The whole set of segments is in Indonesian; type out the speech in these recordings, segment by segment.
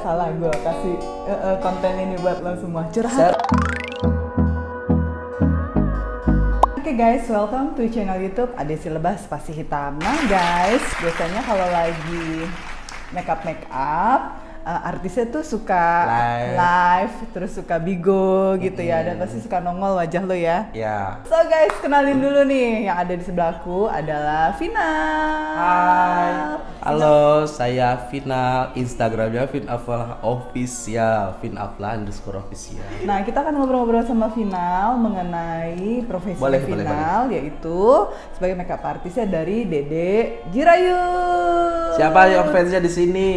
salah gue kasih konten ini buat lo semua. Curhat. Oke guys, welcome to channel YouTube Adesi Lebah Spasi Hitam. Nah guys, biasanya kalau lagi makeup artisnya tuh suka live, terus suka bigo gitu ya, dan pasti suka nongol wajah lo ya. Ya. So guys, kenalin dulu nih, yang ada di sebelahku adalah Final. Hai. Halo, saya Final. Instagramnya Finafla Official, Finafla_official. Nah, kita akan ngobrol-ngobrol sama Final mengenai profesi Final, yaitu sebagai makeup artisnya dari Dede Jirayut. Siapa yang fansnya di sini?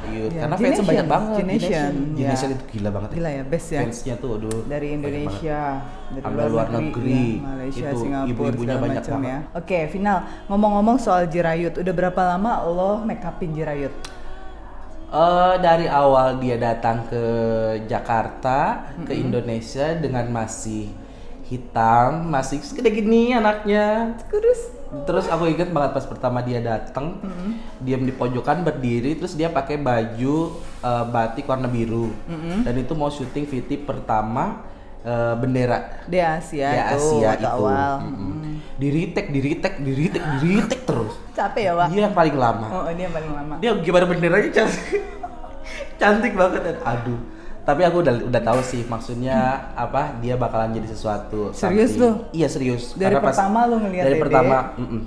Ya, karena fansnya banyak banget. Generation Itu gila banget. Gila ya, best ya. Fansnya tuh aduh. Dari Indonesia, dari luar negeri, ya, Malaysia, itu Singapura, ibu-ibunya segala banyak macam ya. banget. Oke, Final, ngomong-ngomong soal Jirayut, udah berapa lama lo make upin Jirayut? Dari awal dia datang ke Jakarta, ke Indonesia dengan masih hitam, masih segede gini anaknya. Terus aku ingat banget pas pertama dia datang, diam di pojokan berdiri, terus dia pakai baju batik warna biru, dan itu mau syuting VT pertama bendera di Asia itu. Awal. Diritek terus. Capek ya, Wak? Dia yang paling lama. Oh, dia yang paling lama. Dia gimana benderanya cantik, cantik banget dan aduh. Tapi aku udah tahu sih maksudnya apa, dia bakalan jadi sesuatu. Serius lo? Iya serius. Dari karena pertama lo ngeliat dari Dede?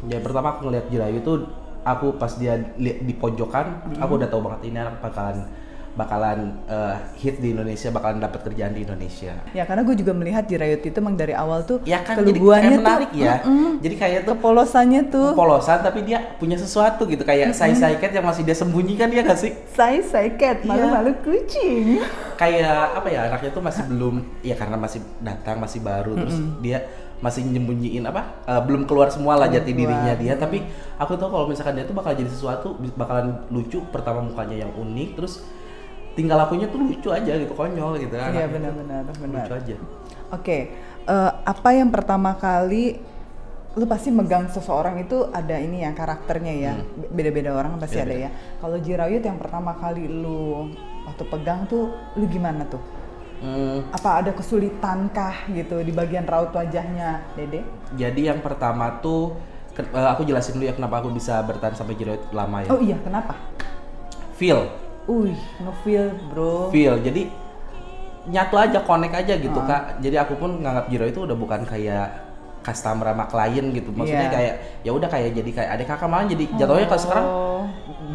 Dari pertama aku ngeliat Jirayut tuh, aku pas dia di pojokan, aku udah tahu banget ini anak bakalan hit di Indonesia, bakalan dapat kerjaan di Indonesia. Ya karena gue juga melihat Jirayut itu emang dari awal tuh Ya kan, keluguannya jadi menarik tuh, ya. Jadi kayak tuh kepolosannya tuh. polosan tapi dia punya sesuatu gitu, kayak Sai Cat yang masih dia sembunyikan, ya gak sih? Sai Cat, malu-malu kucing. Kayak apa ya, anaknya tuh masih belum, ya karena masih datang, masih baru, terus dia masih nyembunyiin apa, belum keluar semua lah jati dirinya dia. Tapi aku tahu kalau misalkan dia tuh bakal jadi sesuatu, bakalan lucu. Pertama mukanya yang unik, terus tinggal lakunya tuh lucu aja gitu, konyol gitu. Iya benar. Lucu aja. Oke, apa yang pertama kali lu pasti megang seseorang itu ada ini ya, karakternya ya. Beda-beda orang pasti ada ya. Kalau Jirayut yang pertama kali lu waktu pegang tuh lu gimana tuh? Apa ada kesulitan kah gitu di bagian raut wajahnya, Dede? Jadi yang pertama tuh aku jelasin dulu ya kenapa aku bisa bertahan sampai Jirayut lama ya. Oh iya, kenapa? Feel, ngefeel bro. jadi nyatu aja, connect aja gitu Kak. Jadi aku pun nganggap Jirayut itu udah bukan kayak customer sama klien gitu. Maksudnya kayak ya udah kayak jadi kayak adik kakak, malah jadi jatuhnya kalau sekarang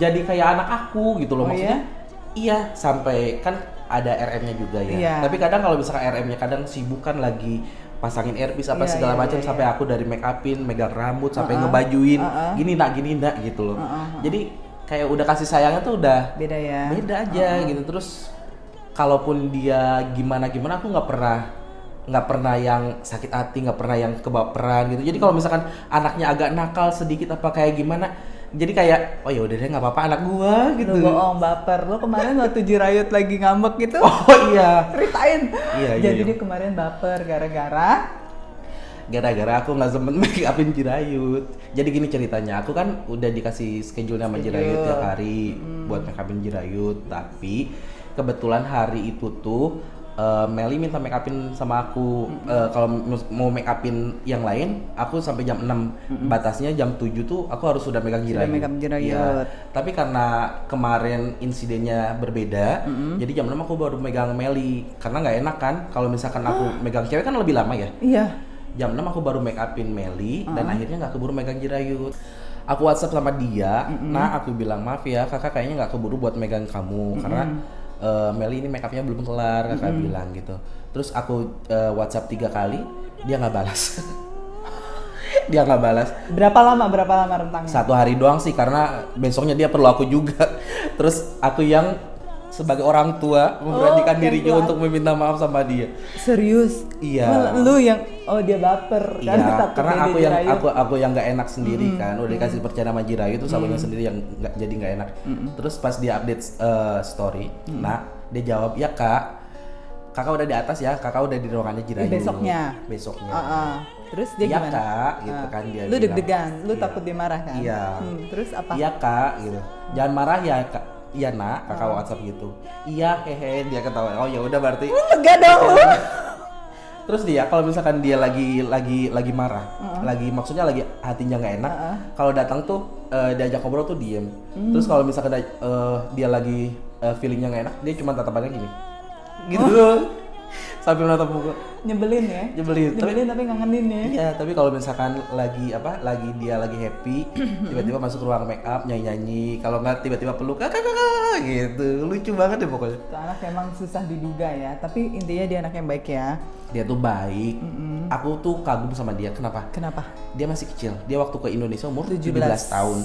jadi kayak anak aku gitu loh. Maksudnya iya, sampai kan ada RM-nya juga ya. Tapi kadang kalau misalkan RM-nya kadang sibuk kan, lagi pasangin earpiece apa segala macam, sampai aku dari make upin, megang rambut, sampai ngebajuin gini nak gitu loh. Jadi kayak udah kasih sayangnya tuh udah beda ya, beda aja gitu. Terus kalaupun dia gimana aku nggak pernah yang sakit hati, nggak pernah yang kebaperan gitu. Jadi kalau misalkan anaknya agak nakal sedikit apa kayak gimana, jadi kayak oh ya udah deh, nggak apa-apa anak gua gitu. Lu bohong, baper. Lu kemarin waktu Jirayut lagi ngambek gitu. Oh iya. Ceritain. Iya. Jadi dia kemarin baper gara-gara aku nggak sempet make upin Jirayut. Jadi gini ceritanya, aku kan udah dikasih schedule sama Jirayut tiap hari buat make upin Jirayut. Tapi kebetulan hari itu tuh Meli minta make upin sama aku. Kalau mau make upin yang lain, aku sampai jam 6. Batasnya jam 7 tuh aku harus sudah megang Jirayut. Ya. Tapi karena kemarin insidennya berbeda, jadi jam 6 aku baru megang Meli. Karena nggak enak kan kalau misalkan aku megang cewek kan lebih lama ya. Iya. Jam 6 aku baru make upin Meli, dan akhirnya nggak keburu megang Jirayut. Aku WhatsApp sama dia, nah aku bilang maaf ya kakak, kayaknya nggak keburu buat megang kamu karena Meli ini make upnya belum kelar, kakak bilang gitu. Terus aku WhatsApp 3 kali, dia nggak balas. Dia nggak balas. Berapa lama rentangnya? 1 hari doang sih, karena besoknya dia perlu aku juga. Terus aku yang sebagai orang tua memberanikan dirinya untuk meminta maaf sama dia. Serius? Iya. Lu yang dia baper kan? Iya, karena aku yang nggak enak sendiri kan. Udah dikasih percaya sama Jirayut, terus akunya sendiri yang jadi nggak enak. Terus pas dia update story, nah dia jawab ya kakak udah di atas ya, kakak udah di ruangannya Jirayut. Besoknya. Terus dia gimana? Iya kak, gitu kan dia. Lu deg-degan, lu takut dia marah kan? Iya. Terus apa? Iya kak, gitu. Jangan marah ya kak. iya nak, kakak WhatsApp gitu. Iya, hehe, dia ketawa. Oh ya udah berarti. Lega dong. Terus dia kalau misalkan dia lagi marah, lagi maksudnya lagi hatinya nggak enak, kalau datang tuh diajak ngobrol tuh diem. Terus kalau misalkan dia lagi feelingnya nggak enak, dia cuma tatapannya gini, gitu, sambil menatap muka. Nyebelin ya. Nyebelin tapi ngangenin ya. Iya, tapi kalau misalkan dia lagi happy, tiba-tiba masuk ruang make up nyanyi-nyanyi, kalau nggak tiba-tiba peluk kakak gitu, lucu banget deh pokoknya. Itu anak emang susah diduga ya, tapi intinya dia anak yang baik ya. Dia tuh baik, aku tuh kagum sama dia. Kenapa? Dia masih kecil, dia waktu ke Indonesia umur 17 tahun,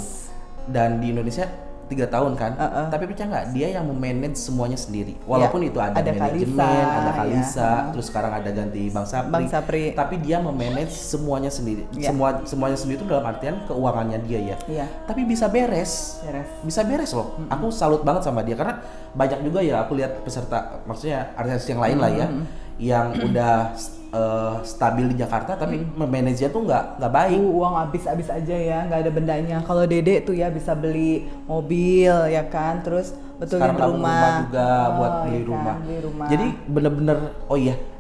dan di Indonesia 3 tahun kan, tapi percaya nggak, dia yang memanage semuanya sendiri. Walaupun itu ada manajemen, ada Kalisa, terus sekarang ada ganti Bang Sapri, tapi dia memanage semuanya sendiri. Semuanya sendiri itu dalam artian keuangannya dia ya. Tapi bisa beres loh. Aku salut banget sama dia karena banyak juga ya aku lihat peserta, maksudnya artis yang lain lah ya, yang udah stabil di Jakarta tapi manajernya tuh nggak baik. Uang habis aja ya, nggak ada bendanya. Kalau Dede tuh ya bisa beli mobil ya kan, terus betulin rumah juga buat beli rumah. Jadi bener-bener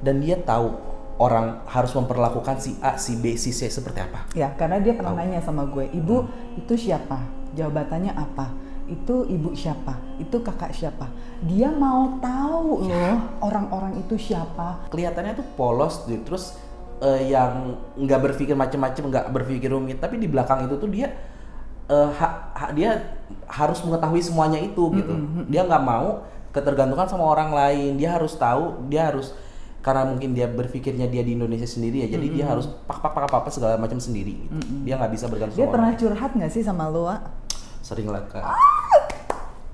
dan dia tahu orang harus memperlakukan si A, si B, si C seperti apa. Ya karena dia pernah nanya sama gue, ibu itu siapa? Jabatannya apa? Itu ibu siapa? Itu kakak siapa? Dia mau tahu loh orang-orang itu siapa. Kelihatannya tuh polos gitu, terus yang nggak berpikir macam-macam, nggak berpikir rumit, tapi di belakang itu tuh dia dia harus mengetahui semuanya itu gitu. Dia nggak mau ketergantungan sama orang lain. Dia harus tahu, karena mungkin dia berpikirnya dia di Indonesia sendiri ya, jadi dia harus apa segala macam sendiri gitu. Dia nggak bisa bergantung dia sama pernah orang. curhat nggak sih sama lu, Wak? Sering lah Kak.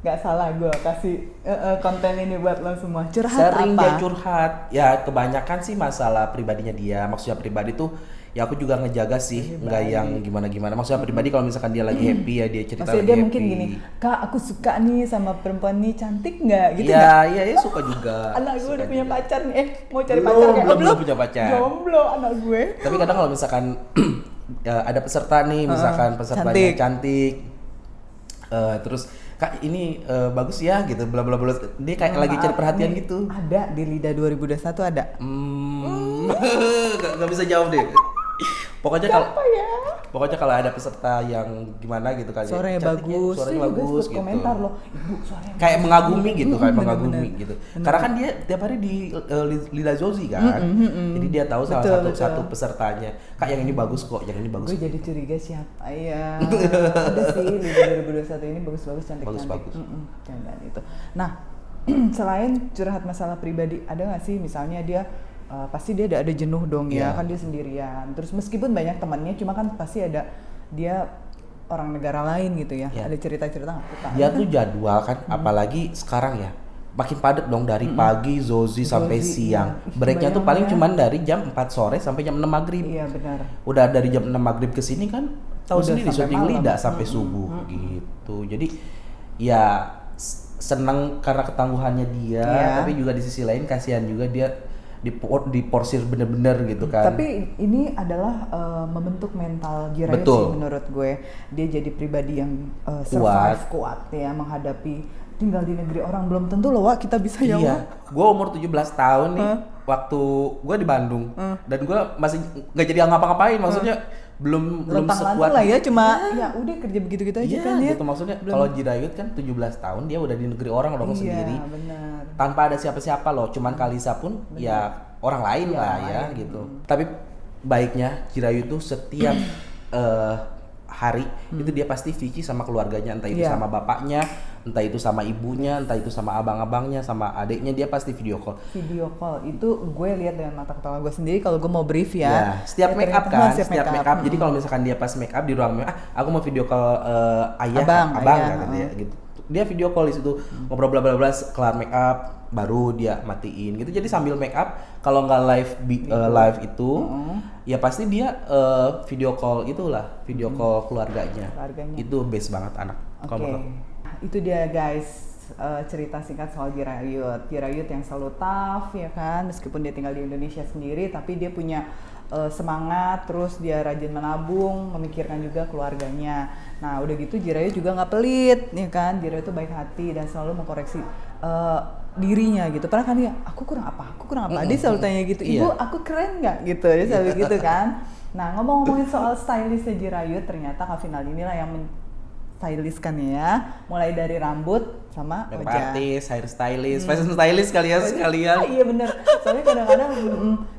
Gak salah gue kasih konten ini buat lo semua. Curhat sering apa? Dia curhat ya, kebanyakan sih masalah pribadinya dia. Maksudnya pribadi tuh ya aku juga ngejaga sih, nggak yang gimana-gimana. Maksudnya pribadi kalau misalkan dia lagi happy ya dia cerita. Maksudnya lagi dia happy. mungkin gini, Kak aku suka nih sama perempuan nih, cantik nggak? Gitu Iya suka juga. Anak gue udah punya pacar nih, mau cari Belum, pacar kayak belum punya pacar. Jomblo anak gue. Tapi kadang kalau misalkan ada peserta nih, misalkan pesertanya cantik. Terus Kak ini bagus ya gitu, bla bla bla, dia kayak lagi cari perhatian gitu. Ada di Lida 2021 ada. Gak bisa jawab deh. Pokoknya kalau ada peserta yang gimana gitu kan, suaranya bagus, suaranya bagus gitu. Komentar loh, ibu suaranya kayak bagus. mengagumi gitu kan, Bener. gitu. Karena kan dia tiap hari di Lila Zozi kan, jadi dia tahu salah satu pesertanya. Kak yang ini bagus kok, yang ini bagus. Gue jadi curiga siapa ya. Ada sih Lida 2021 ini bagus-bagus, cantik-cantik. Bagus. Dan itu. Nah, selain curhat masalah pribadi, ada nggak sih misalnya dia pasti dia ada jenuh dong ya, kan dia sendirian. Terus meskipun banyak temannya, cuma kan pasti ada dia orang negara lain gitu ya. Ada cerita-cerita nggak? Dia tuh jadwal kan, apalagi sekarang ya makin padat dong, dari pagi Zozi sampai siang. Breaknya tuh paling cuman dari jam 4 sore sampai jam 6 maghrib. Iya benar. Udah dari jam 6 maghrib ke sini kan tahu sendiri syuting Lida sampai subuh gitu. Jadi ya senang karena ketangguhannya dia, tapi juga di sisi lain kasihan juga dia diporsir bener-bener gitu kan. Tapi ini adalah membentuk mental Jirayut sih menurut gue. Dia jadi pribadi yang survive kuat ya menghadapi tinggal di negeri orang. Belum tentu loh Wak kita bisa ya Wak. Gue umur 17 tahun nih waktu gue di Bandung dan gue masih nggak jadi ngapa-ngapain, maksudnya belum sekuat lah ya, cuma ya udah kerja begitu-gitu aja kan ya. Gitu, maksudnya kalau Jirayut kan 17 tahun dia udah di negeri orang dong sendiri. Benar. Tanpa ada siapa-siapa loh, cuman Kalisa pun ya orang lain lah ya gitu. Tapi baiknya Jirayut tuh setiap hari itu dia pasti Vicky sama keluarganya, entah itu sama bapaknya, entah itu sama ibunya, entah itu sama abang-abangnya, sama adiknya, dia pasti video call. Video call itu gue lihat dengan mata kepala gue sendiri kalau gue mau brief ya. Setiap make up kan, setiap make up. Jadi kalau misalkan dia pas make up di ruang make up, aku mau video call abang kan dia gitu. Dia video call di situ, ngobrol bla bla bla, kelar make up baru dia matiin gitu. Jadi sambil make up, kalau nggak live itu ya pasti dia video call itulah, video call keluarganya. Itu best banget anak. Oke. Itu dia guys, cerita singkat soal Jirayut. Jirayut yang selalu tough ya kan, meskipun dia tinggal di Indonesia sendiri, tapi dia punya semangat, terus dia rajin menabung, memikirkan juga keluarganya. Nah udah gitu Jirayut juga nggak pelit ya kan, Jirayut itu baik hati dan selalu mengkoreksi dirinya gitu. Pernah kan dia, aku kurang apa? Dia selalu tanya gitu, ibu aku keren nggak gitu, dia selalu gitu kan. Nah ngomongin soal stylistnya Jirayut, ternyata Kak Final inilah yang stylist kan ya, mulai dari rambut sama wajah. Artis, hair stylist, fashion stylist sekalian. Iya bener, soalnya kadang-kadang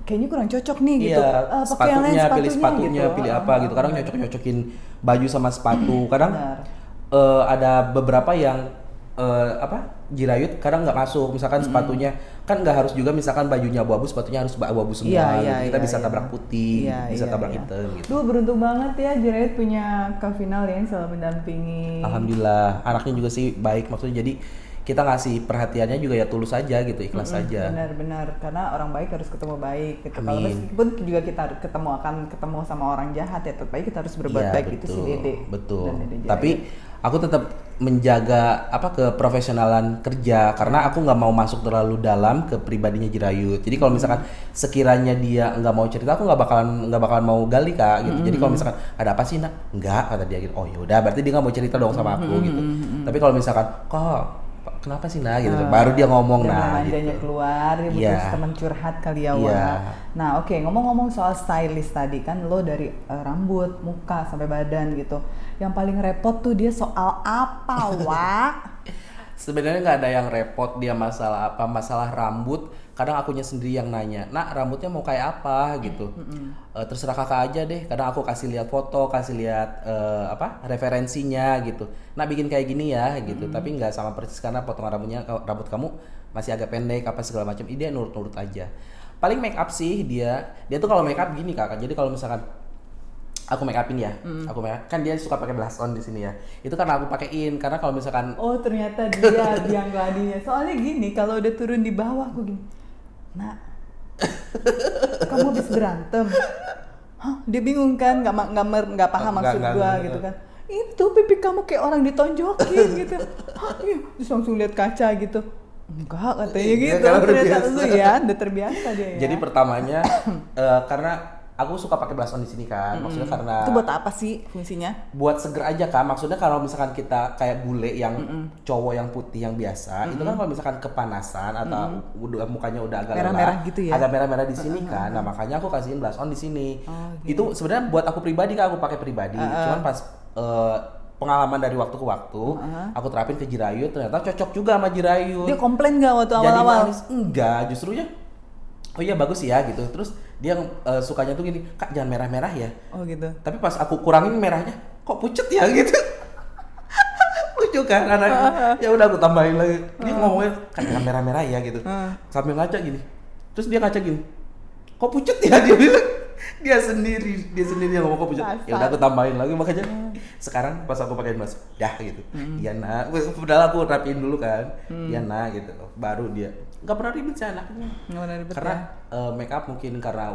kayaknya kurang cocok nih gitu. Pakai yang lain, pilih sepatunya, gitu. pilih apa gitu. Kadang nyocokin baju sama sepatu. Kadang ada beberapa yang Jirayut kadang nggak masuk. Misalkan sepatunya kan nggak harus juga, misalkan bajunya abu-abu, sepatunya harus abu-abu semua. Kita bisa tabrak putih, bisa tabrak hitam gitu. Duh beruntung banget ya Jirayut punya Kak Final yang selalu mendampingi. Alhamdulillah, anaknya juga sih baik, maksudnya jadi kita ngasih perhatiannya juga ya tulus aja gitu, ikhlas aja. Benar-benar, karena orang baik harus ketemu baik gitu. Kalau meskipun juga kita akan ketemu sama orang jahat ya, tetap baik kita harus berbuat baik. Itu si Dede. Betul. Tapi aku tetap menjaga keprofesionalan kerja, karena aku nggak mau masuk terlalu dalam ke pribadinya Jirayut. Jadi kalau misalkan sekiranya dia nggak mau cerita, aku nggak bakalan mau gali Kak gitu. Jadi kalau misalkan ada apa sih nak? Nggak, kata dia gitu. Oh yaudah, berarti dia nggak mau cerita dong sama aku gitu. Tapi kalau misalkan kenapa sih nah gitu, baru dia ngomong nah gitu. Keluar, dia butuh teman curhat kali ya Wak. Nah oke, ngomong-ngomong soal stylist tadi kan, lo dari rambut, muka sampai badan gitu, yang paling repot tuh dia soal apa Wak? Sebenarnya nggak ada yang repot, dia masalah rambut. Kadang akunya sendiri yang nanya, nak rambutnya mau kayak apa gitu. Terserah kakak aja deh. Kadang aku kasih lihat foto, kasih lihat referensinya gitu. Nak bikin kayak gini ya gitu. Tapi nggak sama persis, karena potongan rambut kamu masih agak pendek apa segala macam. Dia nurut-nurut aja. Paling make up sih dia tuh kalau make up gini Kak. Jadi kalau misalkan aku make upin ya, kan dia suka pakai blush on di sini ya. Itu karena aku pakein, karena kalau misalkan ternyata dia biang gladinya. Soalnya gini, kalau udah turun di bawah aku gini, nak, kamu habis berantem? Hah? Dia bingung kan, nggak paham maksud gua gitu kan. Itu pipi kamu kayak orang ditonjokin gitu. Hah, iya. Terus langsung lihat kaca gitu. Enggak, katanya gitu. Ternyata lu ya, udah terbiasa dia ya. Jadi pertamanya karena aku suka pakai blush on di sini kan, maksudnya karena itu buat apa sih fungsinya? Buat seger aja kan, maksudnya kalau misalkan kita kayak bule yang cowok yang putih yang biasa, itu kan kalau misalkan kepanasan atau mukanya udah agak merah-merah gitu ya, agak merah-merah di sini kan, nah makanya aku kasihin blush on di sini. Itu sebenarnya buat aku pribadi kan, aku pakai pribadi, cuman pas pengalaman dari waktu ke waktu, aku terapin ke Jirayut, ternyata cocok juga sama Jirayut. Dia komplain nggak waktu awal-awal? Enggak, justrunya oh iya bagus ya gitu. Terus dia sukanya tuh gini, Kak jangan merah-merah ya. Oh gitu. Tapi pas aku kurangin merahnya, kok pucet ya gitu. Lucu kan anaknya. Ya udah aku tambahin lagi. Dia ngomongnya, Kak jangan merah-merah ya gitu. Sambil ngaca gini. Terus dia ngaca gini, kok pucet ya, dia bilang. Dia sendiri yang ngomong kok pucet. Ya udah aku tambahin lagi, makanya sekarang pas aku pakai blush, dah gitu. Iya nak. Padahal aku rapiin dulu kan. Iya nak gitu. Baru dia nggak pernah ribet sih anaknya. Nggak pernah ribet karena make up mungkin karena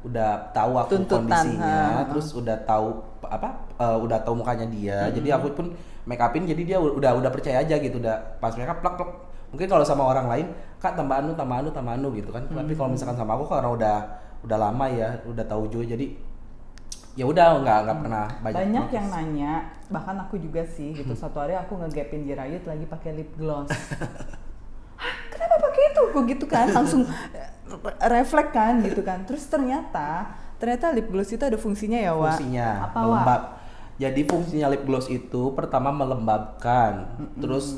udah tahu aku kondisinya, terus udah tahu mukanya dia. Jadi aku pun make upin, jadi dia udah percaya aja gitu. Udah pas make up plak. Mungkin kalau sama orang lain, Kak tambah anu gitu kan. Tapi kalau misalkan sama aku karena udah lama ya, udah tahu juga, jadi ya udah nggak pernah banyak yang nanya, bahkan aku juga sih gitu. Satu hari aku ngegapin Jirayut lagi pakai lip gloss. Kenapa pakai itu? Kok gitu kan, langsung refleks kan gitu kan. Terus ternyata lip gloss itu ada fungsinya ya Wak? Fungsinya melembab. Jadi fungsinya lip gloss itu pertama melembabkan, terus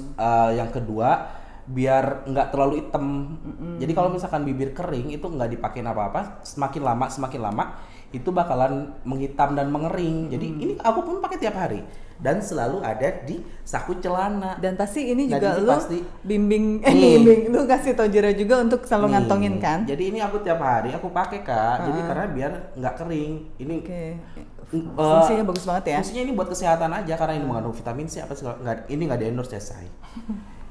yang kedua biar nggak terlalu hitam. Jadi kalau misalkan bibir kering itu nggak dipakein apa-apa, semakin lama itu bakalan menghitam dan mengering. Jadi ini aku pun pakai tiap hari dan selalu ada di saku celana. Dan pasti ini juga lu bimbing lu kasih tau Jira juga untuk selalu ngantongin kan? Jadi ini aku tiap hari aku pakai Kak. Jadi karena biar nggak kering. Ini fungsinya bagus banget ya. Fungsinya ini buat kesehatan aja, karena ini mengandung vitamin C apa segala. Ini nggak di-endorse ya say.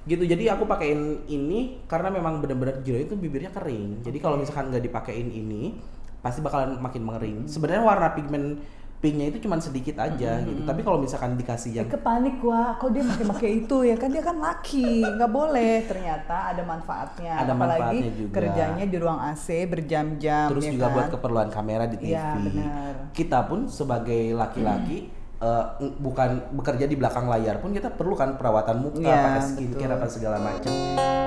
Gitu, jadi aku pakein ini karena memang benar-benar Jira itu bibirnya kering. Jadi kalau misalkan nggak dipakein ini pasti bakalan makin mengering. Sebenarnya warna pigmen pinknya itu cuma sedikit aja gitu. Tapi kalau misalkan dikasih yang Panik gua, kok dia pakai itu ya kan, dia kan laki, nggak boleh. Ternyata ada manfaatnya. Ada Apalagi manfaatnya juga. kerjanya di ruang AC berjam-jam. terus ya juga kan? buat keperluan kamera di TV. Iya, benar. Kita pun sebagai laki-laki bukan bekerja di belakang layar pun kita perlu kan perawatan muka, Iya, pakai skincare apa segala macam.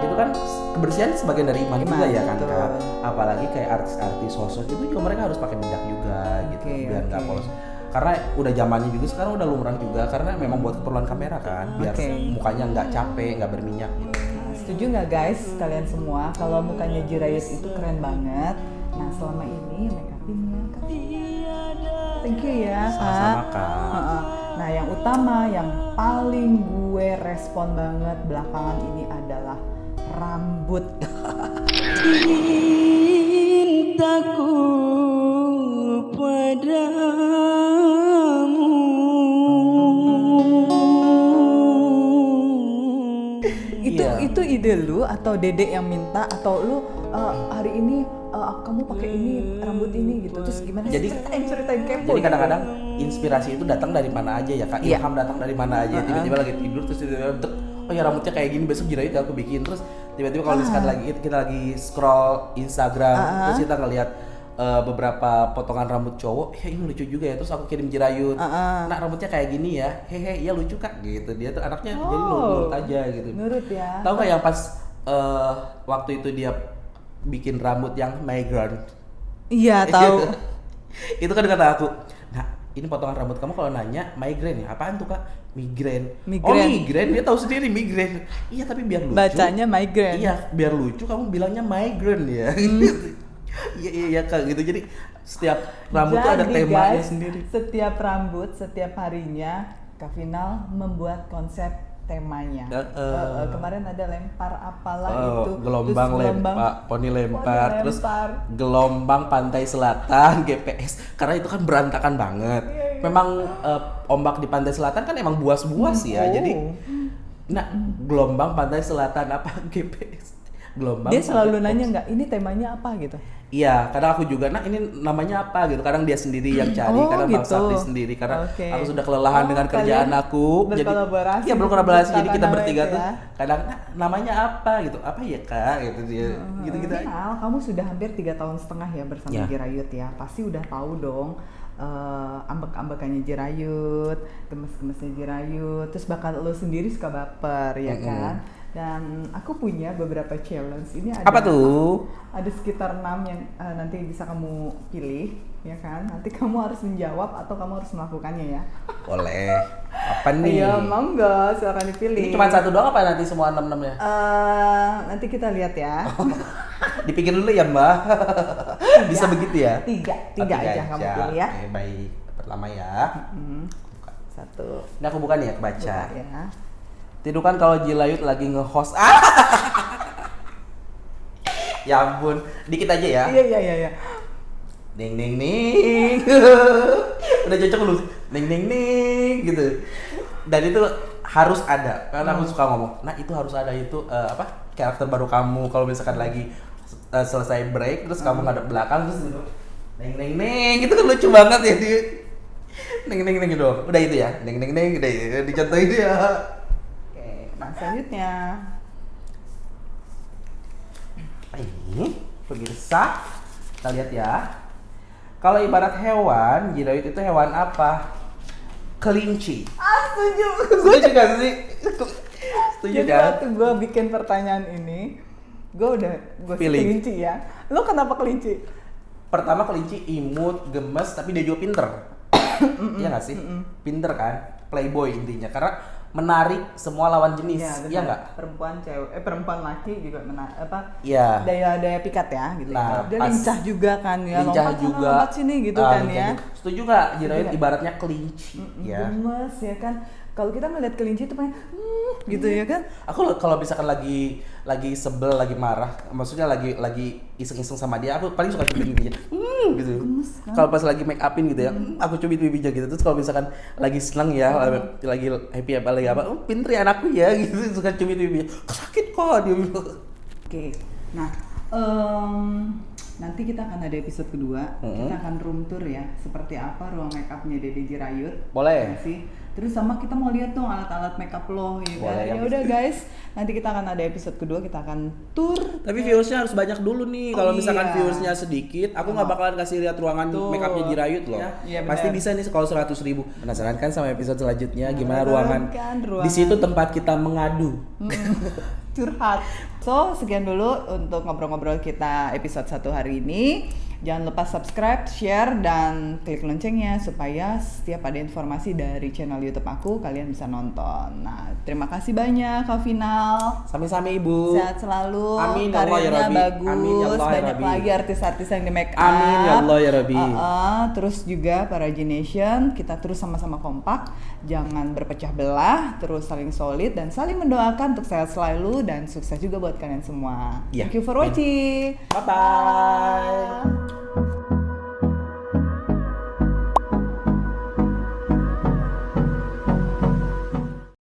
Itu kan kebersihan sebagian dari iman juga Iman, ya kan betul. Kak. Apalagi kayak artis-artis sosok itu juga mereka harus pakai bedak juga gitu Oke, biar nggak oke. polos. Karena udah zamannya juga sekarang udah lumrah juga karena memang buat keperluan kamera kan biar Oke. mukanya nggak capek, nggak berminyak gitu. Nah, setuju nggak guys kalian semua kalau mukanya Jirayut itu keren banget? Nah selama ini make upinnya kan. Thank you ya Kak. Sama-sama, Kak. Heeh. Nah yang utama yang paling gue respon banget belakangan ini adalah rambut. Cintaku padamu. Itu ide lu atau dedek yang minta atau lu hari ini kamu pakai ini rambut ini gitu terus gimana sih? Jadi- ceritain kepo. Jadi deh. kadang-kadang inspirasi itu datang dari mana aja ya Kak. Iya. Ilham datang dari mana aja. Tiba-tiba lagi tidur terus tiba-tiba dek, oh ya rambutnya kayak gini besok Jirayut aku bikin. Terus tiba-tiba kalau misalkan lagi kita lagi scroll Instagram terus kita ngelihat beberapa potongan rambut cowok, ya ini lucu juga ya. Terus aku kirim Jirayut. Nah, rambutnya kayak gini ya. Hehe, ya lucu Kak gitu. Dia tuh anaknya jadi nurut aja gitu. Nurut ya. Tahu nggak yang pas waktu itu dia bikin rambut yang migraine? Iya tahu. Itu kan kata aku, nah ini potongan rambut kamu kalau nanya migraine ya, apaan tuh Kak? Migraine. Oh Migraine. migraine, dia tahu sendiri migraine. Iya tapi biar lucu. Bacanya migraine. Iya biar lucu kamu bilangnya migraine ya. Iya iya Kak gitu. Jadi setiap rambut tuh ada Jadi, temanya guys, sendiri. Setiap rambut, setiap harinya Kak Final membuat konsep temanya. Kemarin ada lempar apalah itu. Gelombang terus lempar, poni lempar, poni terus lempar. gelombang pantai selatan GPS. Karena itu kan berantakan banget. Memang ombak di pantai selatan kan emang buas-buas ya. Oh. Jadi, nah gelombang pantai selatan apa GPS? Gelombang. Dia selalu pantai- nanya nggak, ini temanya apa gitu. Iya, kadang aku juga, nah ini namanya apa gitu. Kadang dia sendiri yang cari, Oh, kadang Bang gitu. Sakti sendiri. Karena Oke. aku sudah kelelahan dengan kerjaan kalian aku. berkolaborasi, Iya berkolaborasi. Jadi kita menciptakan bertiga nama itu tuh ya. kadang nah, namanya apa gitu. Apa ya Kak? Gitu dia. Gitu-gitu aja. Final, kamu sudah hampir 3 tahun setengah ya bersama Ya. Jirayut ya. Pasti udah tahu dong ambek-ambekannya Jirayut, gemes-gemesnya Jirayut. Terus bakal lo sendiri suka baper ya kan. Dan aku punya beberapa challenge. Ini ada Apa tuh? Ada sekitar 6 yang nanti bisa kamu pilih ya kan. Nanti kamu harus menjawab atau kamu harus melakukannya ya. Boleh. Apa nih? Iya, monggo, silakan dipilih. Ini cuma satu doang apa nanti semua 6-6 ya? Nanti kita lihat ya. Dipikir dulu ya Mbak. Bisa begitu ya? Tiga aja kamu pilih ya. Oke, baik. Pertama ya. Buka. Satu. Ini aku buka nih ya, kebaca. Buka ya. Itu kan kalau Jirayut lagi nge-host. Ya ampun, dikit aja ya. Iya. Ding ding ding. Udah cocok lu. Ding ding ding gitu. Dan itu harus ada karena aku suka ngomong. Nah, itu harus ada itu apa? Karakter baru kamu kalau misalkan lagi selesai break terus kamu ngadep belakang terus gitu. Ding ding ding gitu kan lucu banget ya dia. Ding ding ding gitu. Udah itu ya. Ding ding ding udah dicontohin dia. Oke, nah selanjutnya. Ini pemirsa, kita lihat ya. Kalau ibarat hewan, Jirayut itu hewan apa? Kelinci. Setuju. Setuju gak sih? Setuju Jadi kan? waktu gue bikin pertanyaan ini, gue Pilih. kelinci ya. Lo kenapa kelinci? Pertama kelinci imut, gemes, tapi dia juga pinter. Iya gak sih? Pinter kan? Playboy intinya. Karena menarik semua lawan jenis. Iya Iya benar. nggak? Perempuan laki juga Iya. daya pikat ya gitu. Nah, Dia pas- lincah juga kan ya. Lincah lompat sana, juga. lompat sini gitu kan lincah ya. juga. Setuju nggak? Jirayut Setuju. ibaratnya kelinci. Ya. Gemes ya kan. Kalau kita melihat kelinci itu pengen gitu ya kan. Aku kalau misalkan lagi sebel, lagi marah, maksudnya lagi iseng-iseng sama dia, aku paling suka cubit pipinya. Gitu. kan? Kalau pas lagi make upin gitu ya, aku cubit pipinya gitu. Terus kalau misalkan lagi seneng ya, lagi happy apa lagi apa, pinter ya anakku ya gitu, suka cubit pipinya. Sakit kok dia bilang. Oke. Nah, Nanti kita akan ada episode kedua. Kita akan room tour ya. Seperti apa ruang makeupnya Dede Jirayut. Boleh. Ya sih. Terus sama kita mau lihat dong alat-alat makeup lo ya kan. Boleh, Ya udah guys, nanti kita akan ada episode kedua, kita akan tour. Tapi viewersnya harus banyak dulu nih. Kalau misalkan iya. viewersnya sedikit, aku nggak bakalan kasih lihat ruangan Tuh. makeupnya Jirayut loh. Iya, Pasti bener. bisa nih kalau 100.000. Penasaran kan sama episode selanjutnya gimana ruangan? Kan, ruangan. Di situ tempat kita mengadu. Curhat. So, sekian dulu untuk ngobrol-ngobrol kita episode 1 hari ini. Jangan lupa subscribe, share, dan klik loncengnya supaya setiap ada informasi dari channel YouTube aku, kalian bisa nonton. Nah, terima kasih banyak Kak Final. Sami-sami Ibu. Sehat selalu, Amin ya Allah ya karirnya Rabbi. bagus, Amin ya Allah ya banyak Rabbi. lagi artis-artis yang di make up. Amin ya Allah ya Rabbi. Terus juga para G-Nation, kita terus sama-sama kompak, jangan berpecah belah, terus saling solid dan saling mendoakan untuk sehat selalu dan sukses juga buat kalian semua. Iya. Thank you for watching. Bye-bye.